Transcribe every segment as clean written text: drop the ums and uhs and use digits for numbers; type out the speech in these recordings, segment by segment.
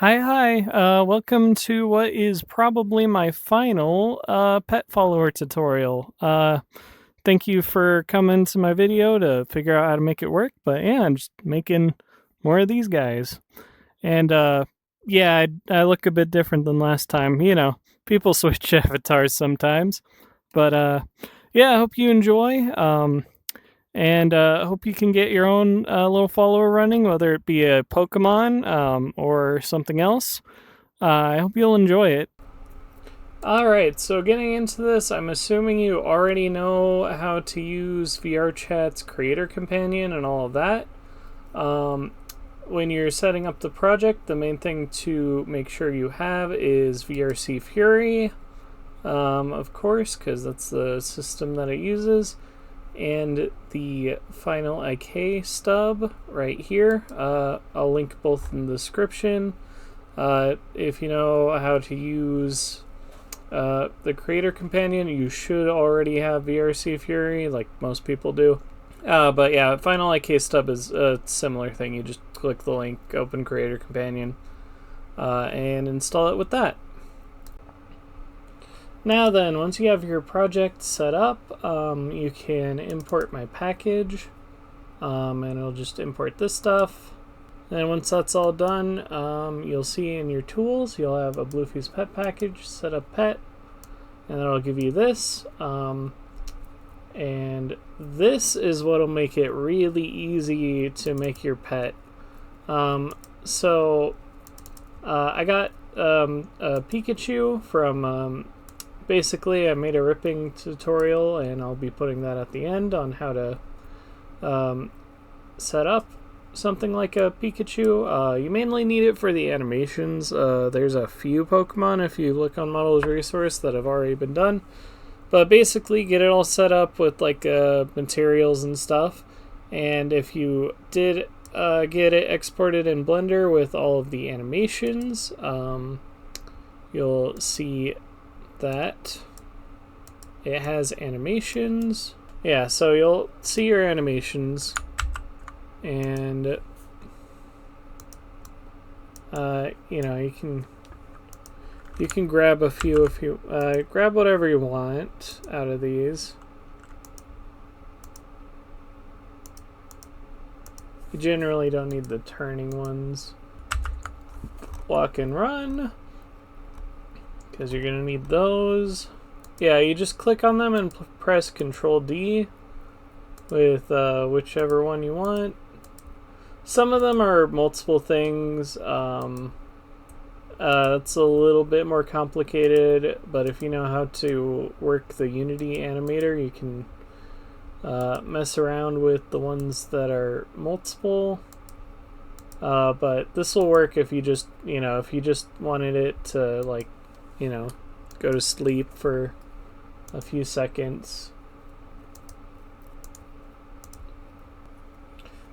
Hi, welcome to what is probably my final pet follower tutorial. Thank you for coming to my video to figure out how to make it work, but yeah, I'm just making more of these guys. And yeah, I look a bit different than last time. People switch avatars sometimes. But yeah, I hope you enjoy. And hope you can get your own little follower running, whether it be a Pokemon or something else. I hope you'll enjoy it. Alright, so getting into this, I'm assuming you already know how to use VRChat's Creator Companion and all of that. When you're setting up the project, the main thing to make sure you have is VRC Fury, of course, because that's the system that it uses, and the FinalIK stub right here. I'll link both in the description. If you know how to use the Creator Companion, you should already have VRC Fury, like most people do. But yeah, FinalIK stub is a similar thing. You just click the link, open Creator Companion, and install it with that. Now then, once you have your project set up, you can import my package, and it'll just import this stuff. And once that's all done, you'll see in your tools, you'll have a Bluefuse pet package, set up pet, and that'll give you this. And this is what'll make it really easy to make your pet. So I got a Pikachu from, basically I made a ripping tutorial, and I'll be putting that at the end on how to set up something like a Pikachu. You mainly need it for the animations. There's a few Pokemon, if you look on Models Resource, that have already been done. But basically, get it all set up with like materials and stuff. And if you did get it exported in Blender with all of the animations, you'll see that it has animations. Yeah, so you'll see your animations, and you can grab a few if you grab whatever you want out of these. You generally don't need the turning ones. Walk and run, because you're gonna need those. Yeah, you just click on them and press Control D with whichever one you want. Some of them are multiple things. That's a little bit more complicated, but if you know how to work the Unity animator, you can mess around with the ones that are multiple. But this will work if you just, if you just wanted it to, like, go to sleep for a few seconds.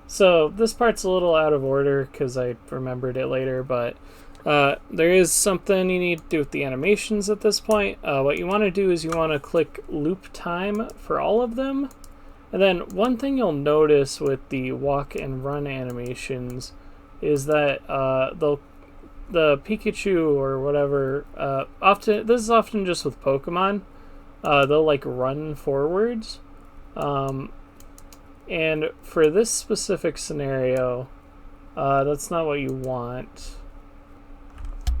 So this part's a little out of order because I remembered it later, but there is something you need to do with the animations at this point. What you want to do is you want to click loop time for all of them. And then one thing you'll notice with the walk and run animations is that the Pikachu or whatever, this is often just with Pokemon, they'll like run forwards. And for this specific scenario, that's not what you want.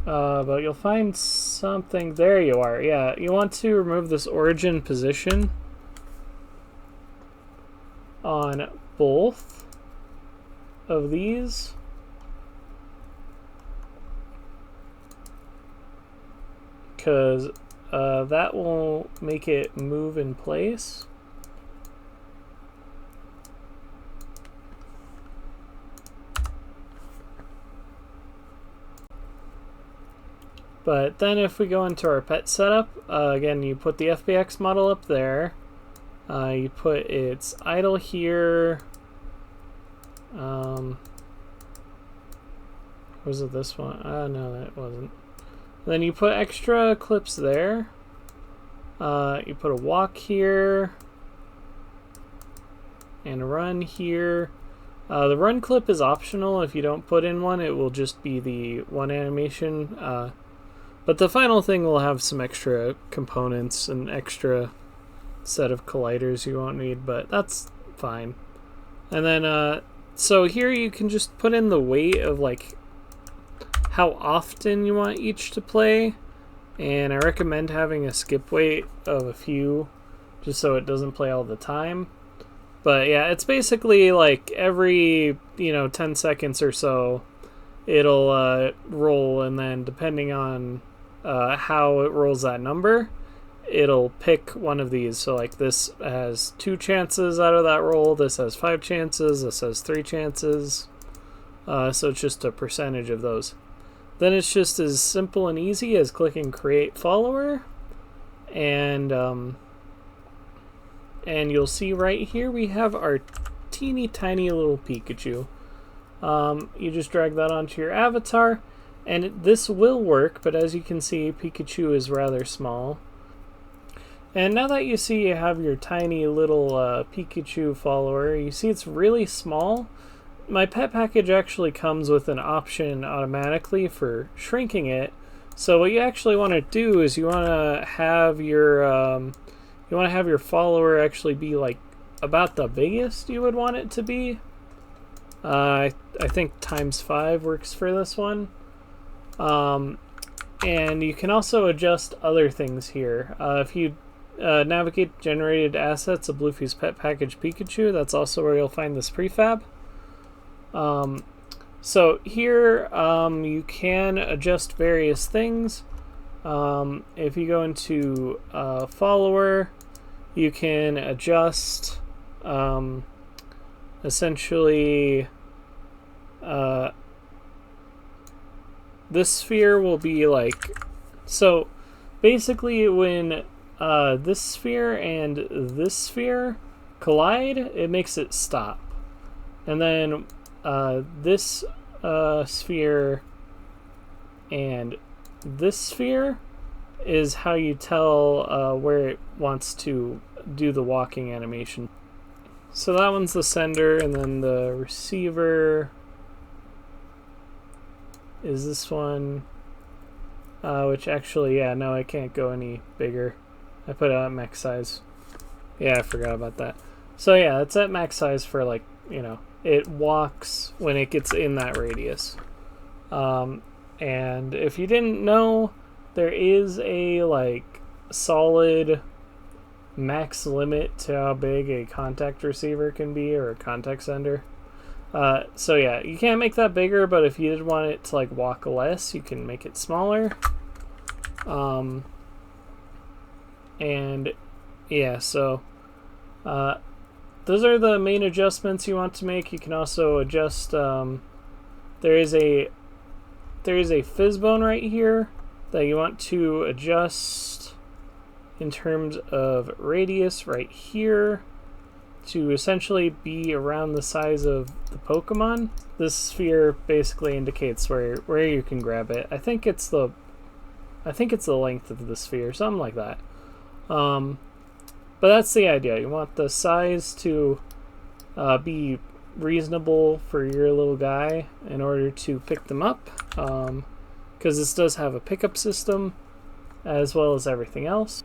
But you'll find something. There you are. Yeah, you want to remove this origin position on both of these. Because that will make it move in place. But then if we go into our pet setup, again, you put the FBX model up there. You put its idle here. Was it this one? No, that wasn't. Then you put extra clips there. You put a walk here. And a run here. The run clip is optional. If you don't put in one, it will just be the one animation. But the final thing will have some extra components and extra set of colliders you won't need, but that's fine. And then, so here you can just put in the weight of like how often you want each to play. And I recommend having a skip weight of a few, just so it doesn't play all the time. But yeah, it's basically like every, 10 seconds or so, it'll roll, and then depending on how it rolls that number, it'll pick one of these. So like this has 2 chances out of that roll, this has 5 chances, this has 3 chances. So it's just a percentage of those. Then it's just as simple and easy as clicking Create Follower, and you'll see right here we have our teeny tiny little Pikachu. You just drag that onto your avatar, and this will work, but as you can see, Pikachu is rather small. And now that you see you have your tiny little Pikachu follower, you see it's really small. My pet package actually comes with an option automatically for shrinking it. So what you actually want to do is you want to have your follower actually be like about the biggest you would want it to be. I think ×5 works for this one. And you can also adjust other things here. If you navigate generated assets of Bluefy's pet package Pikachu, that's also where you'll find this prefab. So here you can adjust various things. If you go into follower, you can adjust essentially this sphere will be like, so basically when this sphere and this sphere collide, it makes it stop. And then this sphere and this sphere is how you tell where it wants to do the walking animation. So that one's the sender, and then the receiver is this one, which actually, yeah, no, I can't go any bigger. I put it at max size. Yeah, I forgot about that. So yeah, it's at max size for like, it walks when it gets in that radius. And if you didn't know, there is a like solid max limit to how big a contact receiver can be, or a contact sender. So yeah, you can't make that bigger, but if you did want it to like walk less, you can make it smaller. And yeah, so those are the main adjustments you want to make. You can also adjust, there is a fizz bone right here that you want to adjust in terms of radius right here to essentially be around the size of the Pokemon. This sphere basically indicates where you can grab it. I think it's the length of the sphere, something like that. But that's the idea. You want the size to be reasonable for your little guy in order to pick them up, because this does have a pickup system as well as everything else.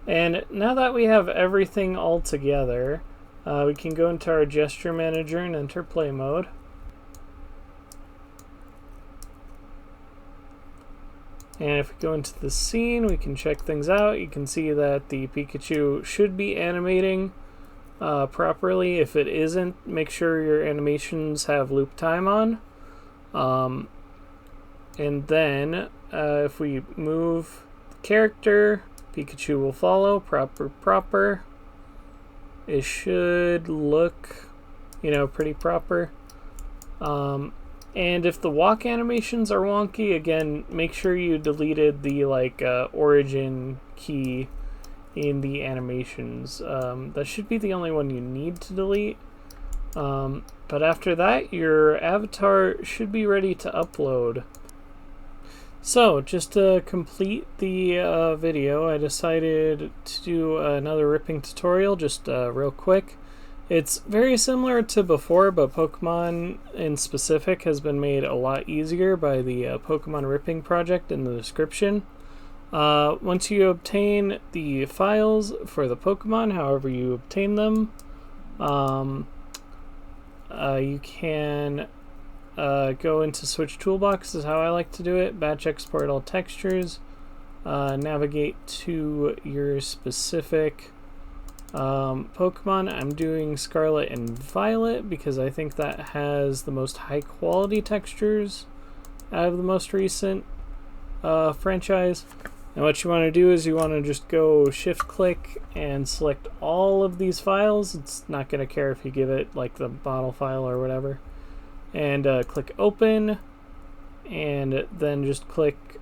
And now that we have everything all together, we can go into our gesture manager and enter play mode. And if we go into the scene, we can check things out. You can see that the Pikachu should be animating properly. If it isn't, make sure your animations have loop time on. And then if we move the character, Pikachu will follow proper. It should look, pretty proper. And if the walk animations are wonky, again, make sure you deleted the origin key in the animations. That should be the only one you need to delete. But after that, your avatar should be ready to upload. So, just to complete the video, I decided to do another ripping tutorial, just real quick. It's very similar to before, but Pokemon in specific has been made a lot easier by the Pokemon Ripping project in the description. Once you obtain the files for the Pokemon, however you obtain them, you can go into Switch Toolbox is how I like to do it. Batch export all textures. Navigate to your specific Pokemon. I'm doing Scarlet and Violet because I think that has the most high quality textures out of the most recent franchise. And what you want to do is you want to just go shift click and select all of these files. It's not going to care if you give it like the model file or whatever. And click open, and then just click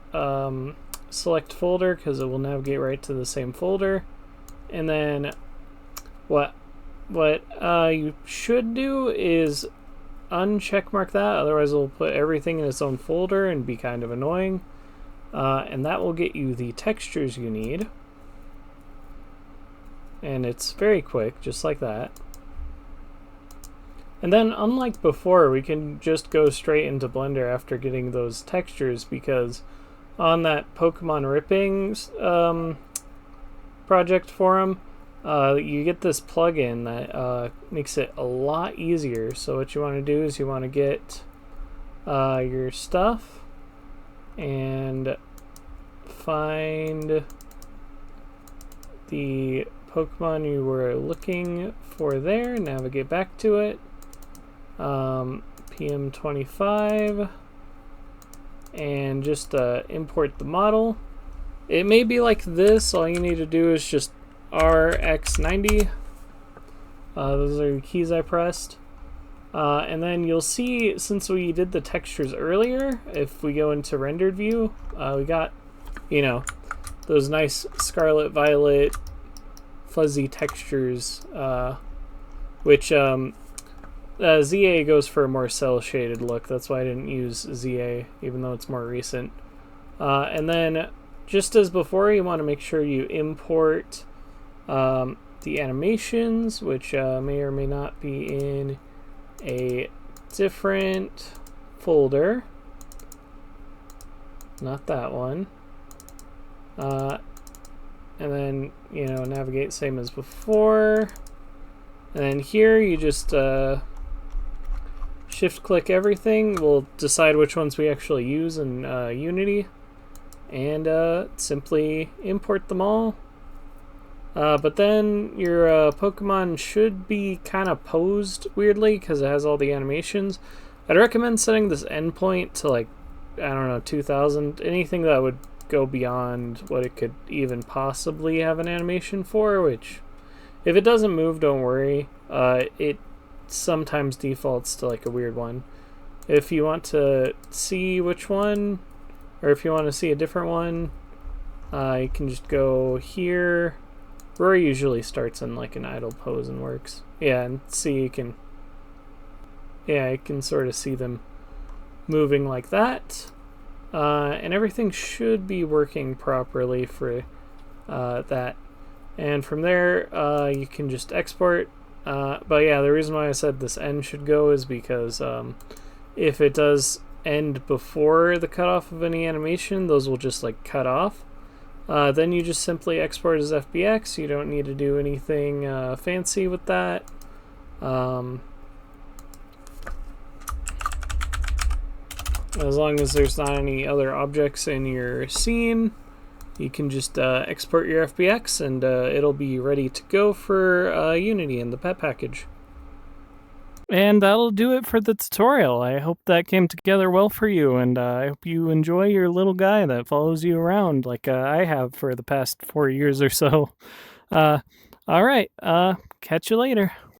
select folder because it will navigate right to the same folder. And then what you should do is uncheckmark that, otherwise it'll put everything in its own folder and be kind of annoying. And that will get you the textures you need. And it's very quick, just like that. And then, unlike before, we can just go straight into Blender after getting those textures, because on that Pokemon Ripping project forum, you get this plugin that makes it a lot easier. So what you want to do is you want to get your stuff and find the Pokemon you were looking for there, navigate back to it, PM25, and just import the model. It may be like this. All you need to do is just RX90. Those are the keys I pressed. And then you'll see, since we did the textures earlier, if we go into rendered view, we got, you know, those nice scarlet violet fuzzy textures, which ZA goes for a more cell shaded look. That's why I didn't use ZA, even though it's more recent. And then, just as before, you want to make sure you import the animations, which may or may not be in a different folder. Not that one. And then, you know, navigate same as before. And then here you just shift click everything. We'll decide which ones we actually use in Unity, and simply import them all. But then your Pokemon should be kind of posed weirdly because it has all the animations. I'd recommend setting this endpoint to, like, I don't know, 2000. Anything that would go beyond what it could even possibly have an animation for, which, if it doesn't move, don't worry. It sometimes defaults to like a weird one. If you want to see which one, or if you want to see a different one, you can just go here. Rory usually starts in like an idle pose and works. Yeah, and see, you can sort of see them moving like that. And everything should be working properly for that. And from there, you can just export. But yeah, the reason why I said this end should go is because if it does end before the cutoff of any animation, those will just like cut off. Then you just simply export as FBX. You don't need to do anything fancy with that. As long as there's not any other objects in your scene, you can just export your FBX, and it'll be ready to go for Unity in the pet package. And that'll do it for the tutorial. I hope that came together well for you, and I hope you enjoy your little guy that follows you around like I have for the past 4 years or so. All right, catch you later.